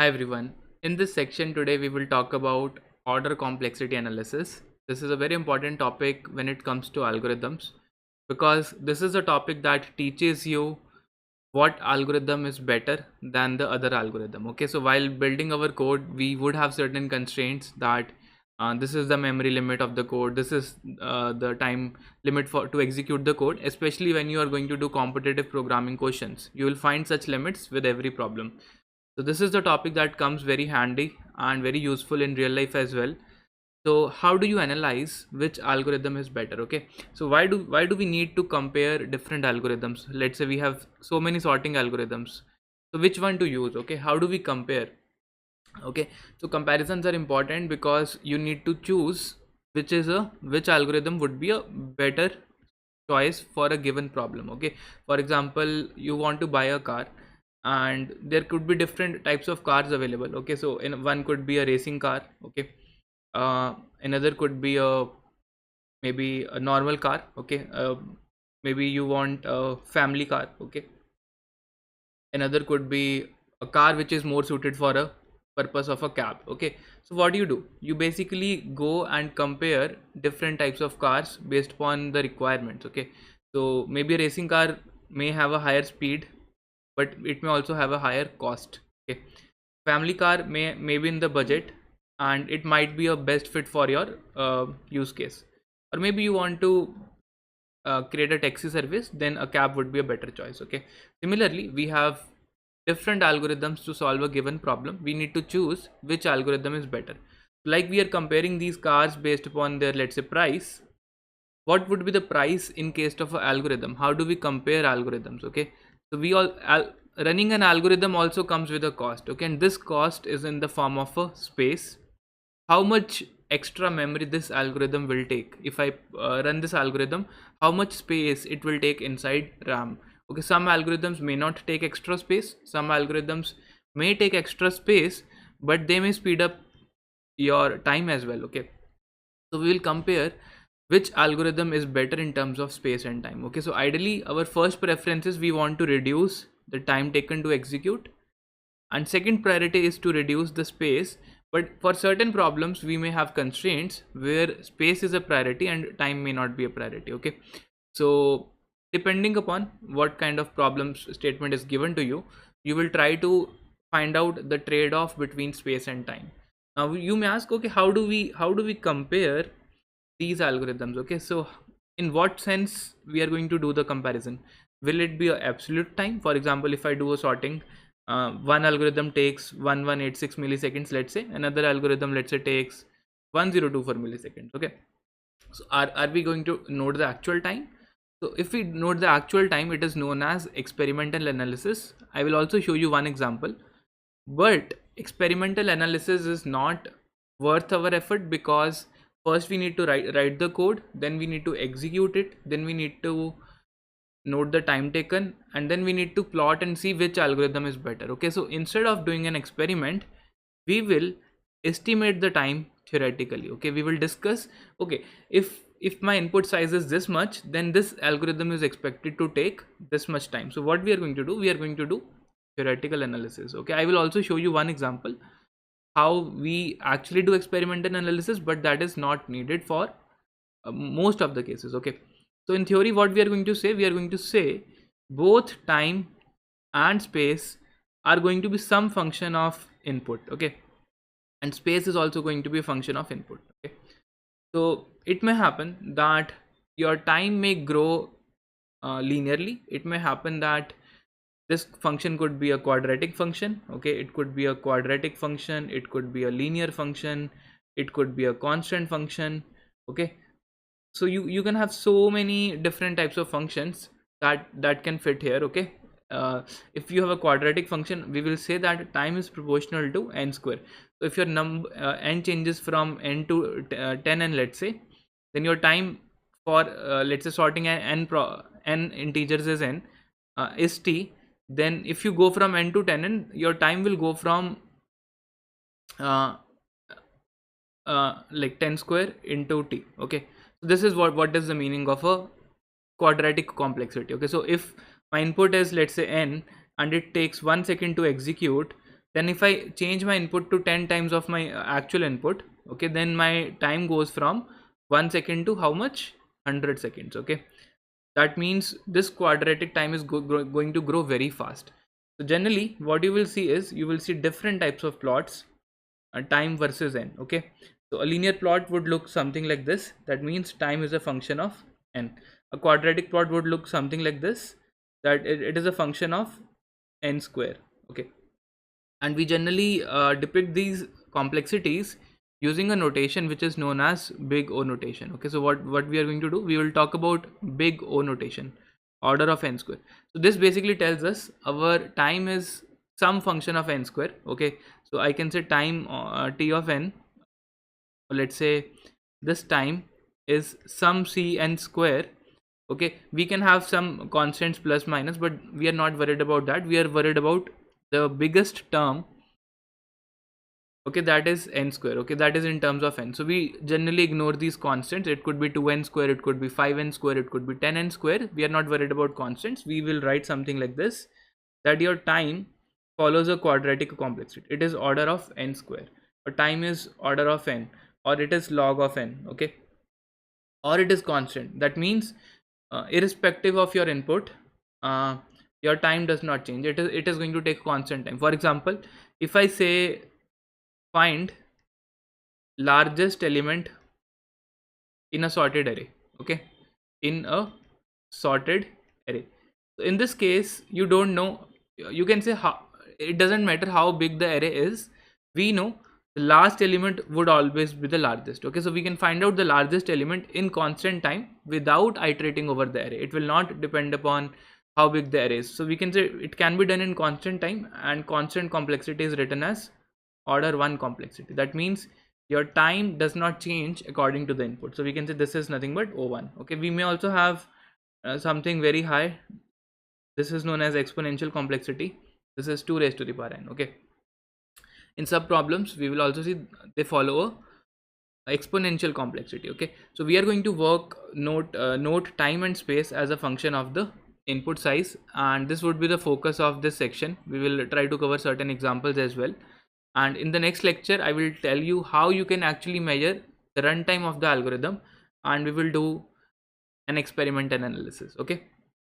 Hi everyone. In this section today we will talk about order complexity analysis. This is a very important topic when it comes to algorithms because this is a topic that teaches you what algorithm is better than the other algorithm. Okay, so while building our code we would have certain constraints that this is the memory limit of the code, this is the time limit for to execute the code, especially when you are going to do competitive programming questions. You will find such limits with every problem. So this is the topic that comes very handy and very useful in real life as well. So how do you analyze which algorithm is better? Okay, so why do we need to compare different algorithms? Let's say we have so many sorting algorithms, so which one to use? Okay, how do we compare? Okay, so comparisons are important because you need to choose which algorithm would be a better choice for a given problem. Okay, for example, you want to buy a car and there could be different types of cars available. Okay, so in one could be a racing car. Okay, another could be a maybe a normal car. Okay, maybe you want a family car. Okay, another could be a car which is more suited for a purpose of a cab. Okay, so what do? You basically go and compare different types of cars based upon the requirements. Okay, so maybe a racing car may have a higher speed, but it may also have a higher cost. Okay, family car may be in the budget and it might be a best fit for your use case. Or maybe you want to create a taxi service, then a cab would be a better choice. Okay, similarly we have different algorithms to solve a given problem. We need to choose which algorithm is better. Like we are comparing these cars based upon their, let's say, price. What would be the price in case of an algorithm? How do we compare algorithms? Okay, so running an algorithm also comes with a cost. Okay, and this cost is in the form of a space. How much extra memory this algorithm will take? If I run this algorithm, how much space it will take inside RAM? Okay, some algorithms may not take extra space, some algorithms may take extra space, but they may speed up your time as well. Okay, so we will compare which algorithm is better in terms of space and time. Okay, so ideally our first preference is we want to reduce the time taken to execute, and second priority is to reduce the space. But for certain problems we may have constraints where space is a priority and time may not be a priority. Okay, so depending upon what kind of problem statement is given to you, you will try to find out the trade-off between space and time. Now you may ask, okay, how do we compare these algorithms? Okay, so in what sense we are going to do the comparison? Will it be a absolute time? For example, if I do a sorting, one algorithm takes 1186 milliseconds, let's say, another algorithm, let's say, takes 1024 milliseconds. Okay, so are we going to note the actual time? So if we note the actual time, it is known as experimental analysis. I will also show you one example. But experimental analysis is not worth our effort because first we need to write the code, then we need to execute it, then we need to note the time taken, and then we need to plot and see which algorithm is better. Okay, so instead of doing an experiment, we will estimate the time theoretically. Okay, we will discuss, okay, if my input size is this much, then this algorithm is expected to take this much time. So what we are going to do, we are going to do theoretical analysis. Okay, I will also show you one example how we actually do experimental analysis, but that is not needed for most of the cases. Okay, so in theory what we are going to say, we are going to say both time and space are going to be some function of input. Okay, and space is also going to be a function of input. Okay, so it may happen that your time may grow linearly. It may happen that this function could be a quadratic function. Okay, it could be a quadratic function, it could be a linear function, it could be a constant function. Okay, so you can have so many different types of functions that can fit here. Okay, if you have a quadratic function, we will say that time is proportional to n square. So if your number n changes from n to 10 n, let's say, then your time for let's say sorting n integers is n, is t. Then if you go from n to 10 n, your time will go from uh, like 10 square into t. Okay, so this is what is the meaning of a quadratic complexity. Okay, so if my input is, let's say, n, and it takes 1 second to execute, Then if I change my input to 10 times of my actual input, okay, then my time goes from 1 second to how much? 100 seconds. Okay, that means this quadratic time is going to grow very fast. So generally what you will see is, you will see different types of plots, time versus n. Okay, so a linear plot would look something like this. That means time is a function of n. A quadratic plot would look something like this, that it is a function of n square. Okay, and we generally depict these complexities using a notation which is known as big O notation. Okay, so what we are going to do, we will talk about big O notation, order of n square. So this basically tells us our time is some function of n square. Okay, so I can say time t of n, let's say this time is some c n square. Okay, we can have some constants plus minus, but we are not worried about that. We are worried about the biggest term. Okay, that is n square. Okay, that is in terms of n. So we generally ignore these constants. It could be 2n square, it could be 5n square, it could be 10n square. We are not worried about constants. We will write something like this, that your time follows a quadratic complexity. It is order of n square, or time is order of n, or it is log of n. Okay, or it is constant. That means irrespective of your input, your time does not change. It is going to take constant time. For example, if I say find largest element in a sorted array. Okay, in a sorted array, so in this case you don't know, you can say how, it doesn't matter how big the array is, we know the last element would always be the largest. Okay, so we can find out the largest element in constant time without iterating over the array. It will not depend upon how big the array is. So we can say it can be done in constant time, and constant complexity is written as order 1 complexity. That means your time does not change according to the input. So we can say this is nothing but O1. Okay, we may also have something very high. This is known as exponential complexity. This is 2 raised to the power n. Okay, in sub problems we will also see they follow a exponential complexity. Okay, so we are going to work note time and space as a function of the input size, and this would be the focus of this section. We will try to cover certain examples as well, and in the next lecture I will tell you how you can actually measure the runtime of the algorithm, and we will do an experimental analysis. Okay,